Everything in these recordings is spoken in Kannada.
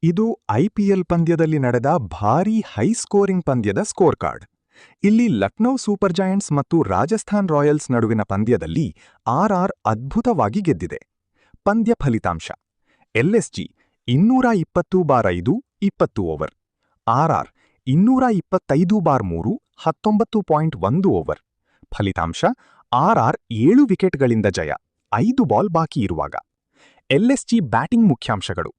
ಇದು ಐಪಿಎಲ್ ಪಂದ್ಯದಲ್ಲಿ ನಡೆದ ಭಾರೀ ಹೈ ಸ್ಕೋರಿಂಗ್ ಪಂದ್ಯದ ಸ್ಕೋರ್ ಕಾರ್ಡ್. ಇಲ್ಲಿ ಲಕ್ನೌ ಸೂಪರ್ ಜೈಂಟ್ಸ್ ಮತ್ತು ರಾಜಸ್ಥಾನ್ ರಾಯಲ್ಸ್ ನಡುವಿನ ಪಂದ್ಯದಲ್ಲಿ ಆರ್ಆರ್ ಅದ್ಭುತವಾಗಿ ಗೆದ್ದಿದೆ. ಪಂದ್ಯ ಫಲಿತಾಂಶ: ಎಲ್ಎಸ್ಜಿ 220/5 20 ಓವರ್, ಆರ್ಆರ್ 225/3 19.1 ಓವರ್. ಫಲಿತಾಂಶ: ಆರ್ಆರ್ 7 ವಿಕೆಟ್ಗಳಿಂದ ಜಯ, 5 ಬಾಲ್ ಬಾಕಿ ಇರುವಾಗ. ಎಲ್ಎಸ್ಜಿ ಬ್ಯಾಟಿಂಗ್ ಮುಖ್ಯಾಂಶಗಳು: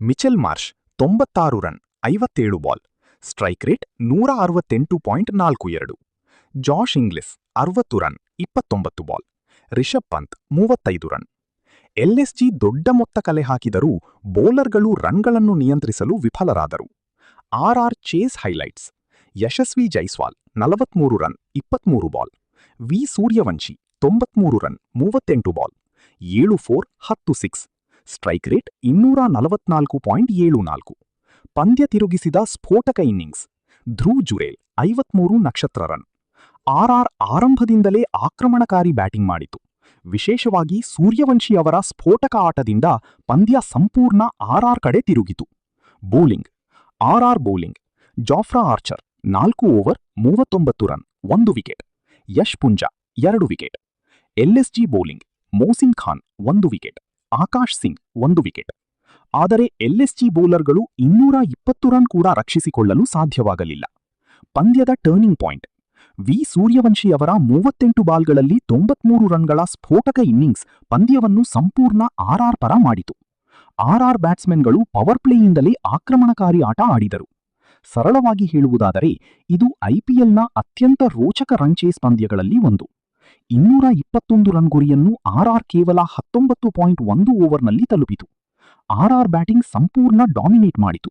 Mitchell Marsh 96 run 57 ball, strike rate 168.42. Josh Inglis 60 run 29 ball, Rishabh Pant 35 run. LSG ದೊಡ್ಡ ಮೊತ್ತ ಕಲೆ ಹಾಕಿದರೂ ಬೌಲರ್ಗಳು ರನ್ಗಳನ್ನು ನಿಯಂತ್ರಿಸಲು ವಿಫಲರಾದರು. RR chase highlights: Yashasvi Jaiswal 43 run 23 ball, V Suryavanshi 93 run 38 ball, 7-4 10 six, strike rate 244.74. ಪಂದ್ಯ ತಿರುಗಿಸಿದ ಸ್ಫೋಟಕ ಇನ್ನಿಂಗ್ಸ್: ಧ್ರುವ್ ಜುರೇಲ್ 53 ನಕ್ಷತ್ರ ರನ್. ಆರ್ಆರ್ ಆರಂಭದಿಂದಲೇ ಆಕ್ರಮಣಕಾರಿ ಬ್ಯಾಟಿಂಗ್ ಮಾಡಿತು. ವಿಶೇಷವಾಗಿ ಸೂರ್ಯವಂಶಿ ಅವರ ಸ್ಫೋಟಕ ಆಟದಿಂದ ಪಂದ್ಯ ಸಂಪೂರ್ಣ ಆರ್ಆರ್ ಕಡೆ ತಿರುಗಿತು. Bowling: RR bowling: Jofra Archer 4 over 39 run 1 wicket, Yash Punja 2 wicket. LSG bowling: Mohsin Khan 1 wicket, Akash Singh 1 wicket. ಆದರೆ ಎಲ್ಎಸ್ಜಿ ಬೌಲರ್ಗಳು 220 ರನ್ ಕೂಡ ರಕ್ಷಿಸಿಕೊಳ್ಳಲು ಸಾಧ್ಯವಾಗಲಿಲ್ಲ. ಪಂದ್ಯದ ಟರ್ನಿಂಗ್ ಪಾಯಿಂಟ್: ವಿ ಸೂರ್ಯವಂಶಿ ಅವರ 38 ಬಾಲ್ಗಳಲ್ಲಿ 93 ರನ್ಗಳ ಸ್ಫೋಟಕ ಇನ್ನಿಂಗ್ಸ್ ಪಂದ್ಯವನ್ನು ಸಂಪೂರ್ಣ ಆರ್ಆರ್ ಪರ ಮಾಡಿತು. ಆರ್ಆರ್ ಬ್ಯಾಟ್ಸ್ಮನ್ಗಳು ಪವರ್ ಪ್ಲೇಯಿಂದಲೇ ಆಕ್ರಮಣಕಾರಿ ಆಟ ಆಡಿದರು. ಸರಳವಾಗಿ ಹೇಳುವುದಾದರೆ ಇದು ಐಪಿಎಲ್ನ ಅತ್ಯಂತ ರೋಚಕ ರನ್ ಚೇಸ್ ಪಂದ್ಯಗಳಲ್ಲಿ ಒಂದು. 221 ರನ್ ಗುರಿಯನ್ನು ಆರ್ಆರ್ ಕೇವಲ 19.1 ಓವರ್ನಲ್ಲಿ ತಲುಪಿತು. ಆರ್ಆರ್ ಬ್ಯಾಟಿಂಗ್ ಸಂಪೂರ್ಣ ಡಾಮಿನೇಟ್ ಮಾಡಿತು.